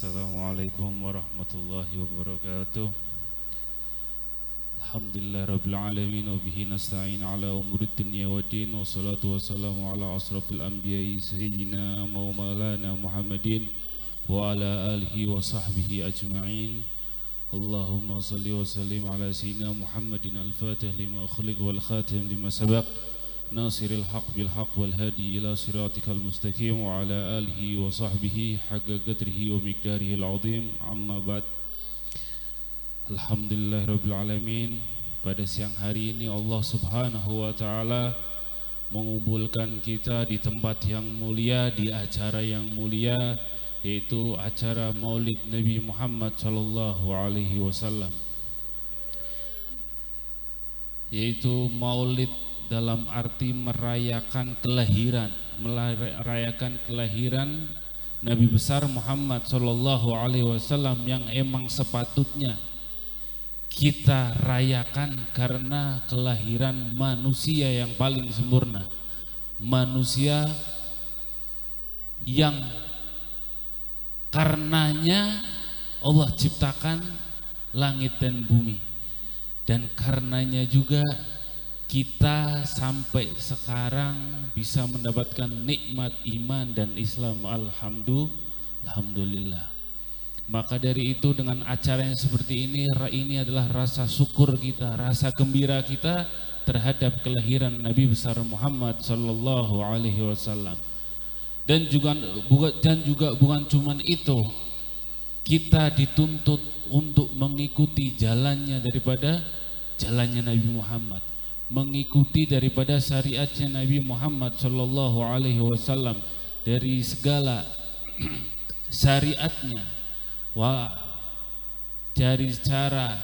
Assalamualaikum warahmatullahi wabarakatuh. Alhamdulillah rabbil alamin wa bihi nasta'in ala umurid dunya waddin wassalatu wassalamu ala asrafil anbiya'i sayyidina wa maulana Muhammadin wa ala alihi wa sahbihi ajma'in. Allahumma salli wa sallim ala sayyidina Muhammadin al-fatih lima ukhliq wal khatim lima sabaq nasiril haq bil haq wal hadi ila siratikal mustaqim wa ala alihi wa sahbihi haqqa qadrihi wa miqdarihi al-azim. Amma ba'd. Alhamdulillahirabbil alamin. Pada siang hari ini Allah Subhanahu wa taala mengumpulkan kita di tempat yang mulia, di acara yang mulia, yaitu acara Maulid Nabi Muhammad sallallahu alaihi wasallam. Yaitu Maulid dalam arti merayakan kelahiran Nabi besar Muhammad sallallahu alaihi wasallam yang emang sepatutnya kita rayakan karena kelahiran manusia yang paling sempurna, manusia yang karenanya Allah ciptakan langit dan bumi, dan karenanya juga kita sampai sekarang bisa mendapatkan nikmat iman dan Islam. Alhamdulillah. Maka dari itu dengan acara yang seperti ini adalah rasa syukur kita, rasa gembira kita terhadap kelahiran Nabi besar Muhammad sallallahu alaihi wasallam. Dan juga bukan cuman itu, kita dituntut untuk mengikuti jalannya Nabi Muhammad, mengikuti daripada syariatnya Nabi Muhammad sallallahu alaihi wasallam, dari segala syariatnya, dari cara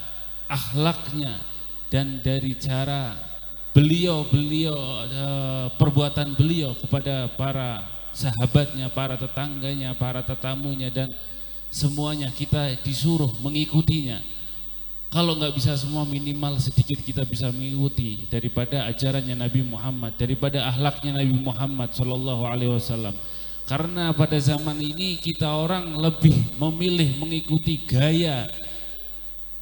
akhlaknya, dan dari cara beliau perbuatan beliau kepada para sahabatnya, para tetangganya, para tetamunya, dan semuanya kita disuruh mengikutinya. Kalau nggak bisa semua, minimal sedikit kita bisa mengikuti daripada ajarannya Nabi Muhammad, daripada akhlaknya Nabi Muhammad sallallahu alaihi wasallam. Karena pada zaman ini kita orang lebih memilih mengikuti gaya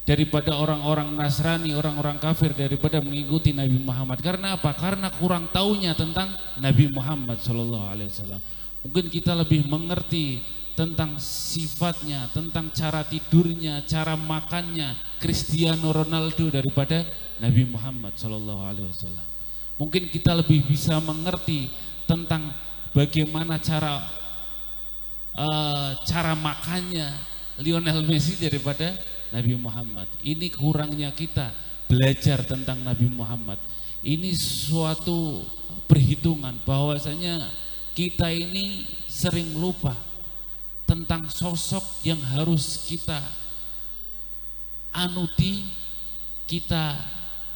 daripada orang-orang Nasrani, orang-orang kafir, daripada mengikuti Nabi Muhammad. Karena apa? Karena kurang taunya tentang Nabi Muhammad sallallahu alaihi wasallam. Mungkin kita lebih mengerti tentang sifatnya, tentang cara tidurnya, cara makannya Cristiano Ronaldo daripada Nabi Muhammad sallallahu alaihi wasallam. Mungkin kita lebih bisa mengerti tentang bagaimana cara makannya Lionel Messi daripada Nabi Muhammad. Ini kurangnya kita belajar tentang Nabi Muhammad. Ini suatu perhitungan bahwasanya kita ini sering lupa tentang sosok yang harus kita anuti, kita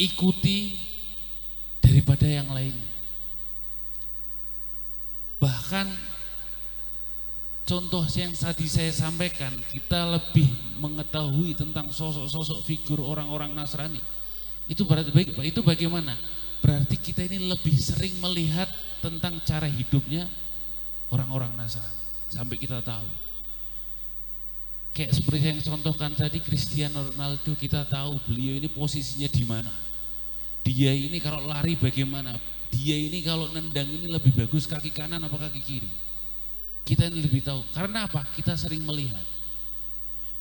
ikuti daripada yang lain. Bahkan contoh yang tadi saya sampaikan, kita lebih mengetahui tentang sosok-sosok figur orang-orang Nasrani. Itu bagaimana? Berarti kita ini lebih sering melihat tentang cara hidupnya orang-orang Nasrani sampai kita tahu. Kayak seperti yang contohkan tadi Cristiano Ronaldo, kita tahu beliau ini posisinya di mana. Dia ini kalau lari bagaimana? Dia ini kalau nendang ini lebih bagus kaki kanan apa kaki kiri? Kita ini lebih tahu. Karena apa? Kita sering melihat.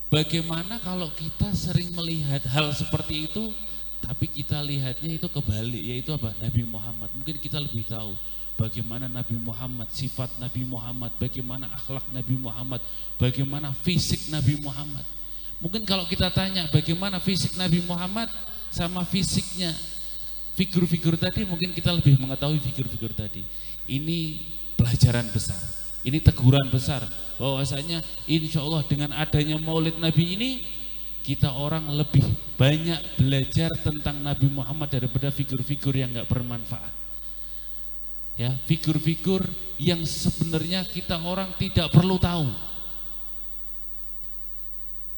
Bagaimana kalau kita sering melihat hal seperti itu, tapi kita lihatnya itu kebalik, yaitu apa? Nabi Muhammad. Mungkin kita lebih tahu bagaimana Nabi Muhammad, sifat Nabi Muhammad, bagaimana akhlak Nabi Muhammad, bagaimana fisik Nabi Muhammad. Mungkin kalau kita tanya bagaimana fisik Nabi Muhammad sama fisiknya figur-figur tadi, mungkin kita lebih mengetahui figur-figur tadi. Ini pelajaran besar, ini teguran besar, bahwasanya insya Allah dengan adanya Maulid Nabi ini, kita orang lebih banyak belajar tentang Nabi Muhammad daripada figur-figur yang gak bermanfaat. Ya, figur-figur yang sebenarnya kita orang tidak perlu tahu.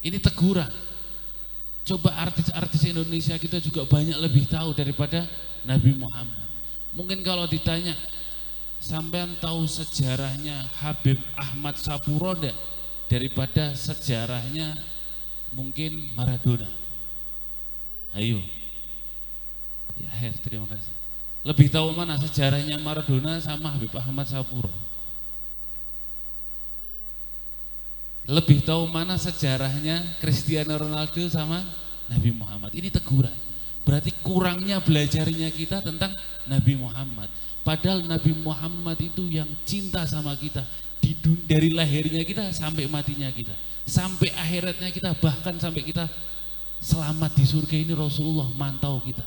Ini teguran. Coba artis-artis Indonesia kita juga banyak lebih tahu daripada Nabi Muhammad. Mungkin kalau ditanya, sampean tahu sejarahnya Habib Ahmad Sapuro enggak? daripada sejarahnya mungkin Maradona. Ayo. Ya, terima kasih. Lebih tahu mana sejarahnya Maradona sama Habib Ahmad Sapuro? Lebih tahu mana sejarahnya Cristiano Ronaldo sama Nabi Muhammad? Ini teguran. Berarti kurangnya belajarnya kita tentang Nabi Muhammad. Padahal Nabi Muhammad itu yang cinta sama kita. Dari lahirnya kita sampai matinya kita. Sampai akhiratnya kita, bahkan sampai kita selamat di surga ini Rasulullah mantau kita.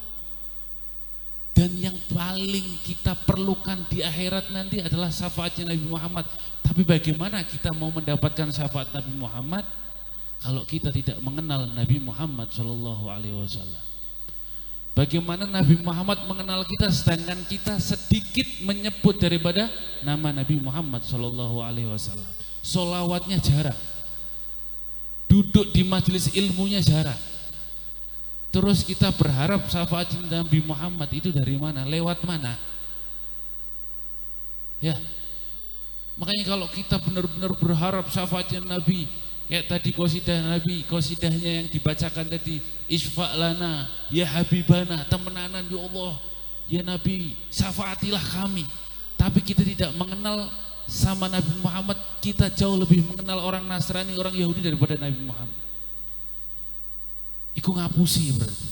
Dan yang paling kita perlukan di akhirat nanti adalah syafaatnya Nabi Muhammad. Tapi bagaimana kita mau mendapatkan syafaat Nabi Muhammad kalau kita tidak mengenal Nabi Muhammad Shallallahu Alaihi Wasallam? Bagaimana Nabi Muhammad mengenal kita sedangkan kita sedikit menyebut daripada nama Nabi Muhammad Shallallahu Alaihi Wasallam? Solawatnya jarang, duduk di majelis ilmunya jarang. Terus kita berharap syafaat Nabi Muhammad itu dari mana? Lewat mana? Ya, makanya kalau kita benar-benar berharap syafaatnya Nabi, kayak tadi qasidah Nabi, qasidahnya yang dibacakan tadi, isfa' lana ya habibana, temenanan ya Allah, ya Nabi, syafaatilah kami. Tapi kita tidak mengenal sama Nabi Muhammad, kita jauh lebih mengenal orang Nasrani, orang Yahudi daripada Nabi Muhammad. Iku ngapusi berarti.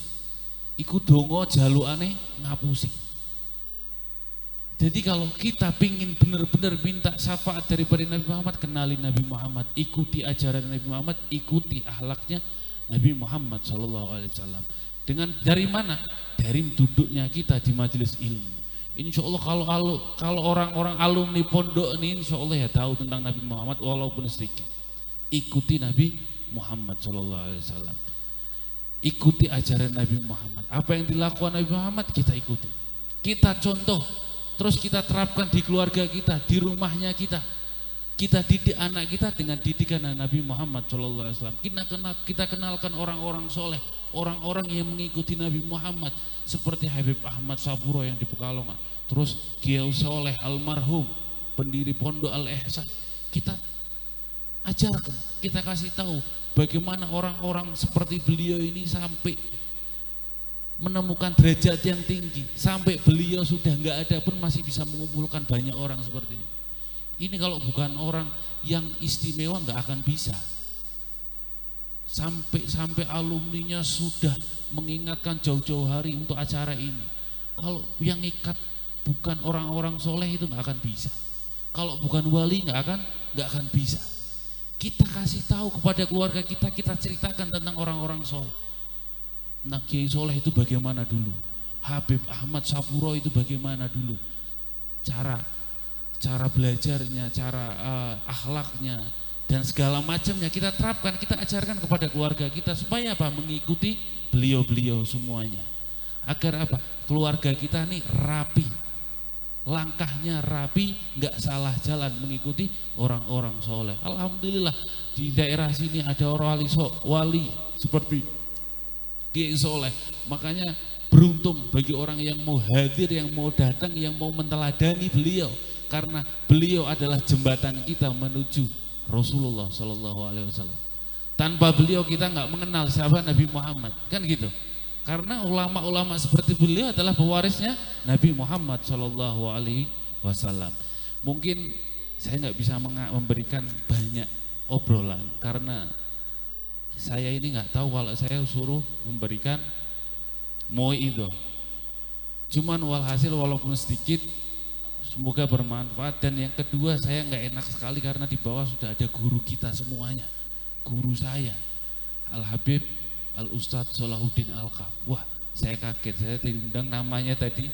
Iku dongo jalukane ngapusi. Jadi kalau kita pingin benar-benar minta syafaat daripada Nabi Muhammad, kenali Nabi Muhammad, ikuti ajaran Nabi Muhammad, ikuti akhlaknya Nabi Muhammad SAW. Dengan dari mana? Dari duduknya kita di majelis ilmu. Insya Allah kalau orang-orang alumni pondok ini insya Allah ya tahu tentang Nabi Muhammad walaupun sedikit. Ikuti Nabi Muhammad SAW. Ikuti ajaran Nabi Muhammad. Apa yang dilakukan Nabi Muhammad kita ikuti. Kita contoh, terus kita terapkan di keluarga kita, di rumahnya kita. Kita didik anak kita dengan didikan Nabi Muhammad SAW. Kita kenalkan orang-orang soleh, orang-orang yang mengikuti Nabi Muhammad seperti Habib Ahmad Sapuro yang di Pekalongan. Terus Kiai Soleh almarhum, pendiri Pondok Al-Ihsan. Kita ajarkan, kita kasih tahu bagaimana orang-orang seperti beliau ini sampai menemukan derajat yang tinggi, sampai beliau sudah nggak ada pun masih bisa mengumpulkan banyak orang seperti ini. Ini kalau bukan orang yang istimewa nggak akan bisa. Sampai alumninya sudah mengingatkan jauh-jauh hari untuk acara ini. Kalau yang ikat bukan orang-orang soleh itu nggak akan bisa. Kalau bukan wali nggak akan bisa. Kita kasih tahu kepada keluarga kita, kita ceritakan tentang orang-orang soleh. Nah, Kiai Soleh itu bagaimana dulu? Habib Ahmad Sapuro itu bagaimana dulu? Cara belajarnya, cara akhlaknya dan segala macamnya kita terapkan, kita ajarkan kepada keluarga kita supaya apa? Mengikuti beliau-beliau semuanya. Agar apa? Keluarga kita nih rapi. Langkahnya rapi, nggak salah jalan mengikuti orang-orang soleh. Alhamdulillah di daerah sini ada orang wali seperti Kiai Soleh. Makanya beruntung bagi orang yang mau hadir, yang mau datang, yang mau menteladani beliau, karena beliau adalah jembatan kita menuju Rasulullah Shallallahu Alaihi Wasallam. Tanpa beliau kita nggak mengenal siapa Nabi Muhammad, kan gitu. Karena ulama-ulama seperti beliau adalah pewarisnya Nabi Muhammad Shallallahu Alaihi Wasallam. Mungkin saya nggak bisa memberikan banyak obrolan karena saya ini nggak tahu kalau saya suruh memberikan itu. Cuman walhasil walaupun sedikit, semoga bermanfaat. Dan yang kedua saya nggak enak sekali karena di bawah sudah ada guru kita semuanya, guru saya Al Habib Al-Ustadz Salahuddin Al-Kaf. Wah, saya kaget, saya diundang namanya tadi.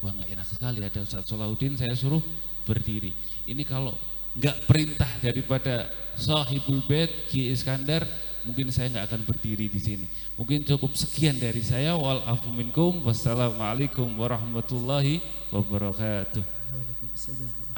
Wah, nggak enak sekali ada Ustadz Salahuddin, saya suruh berdiri. Ini kalau nggak perintah daripada Sahibul Bait Ki Iskandar, mungkin saya nggak akan berdiri di sini. Mungkin cukup sekian dari saya. Wal afu minkum. Wassalamualaikum warahmatullahi wabarakatuh. Waalaikumsalam.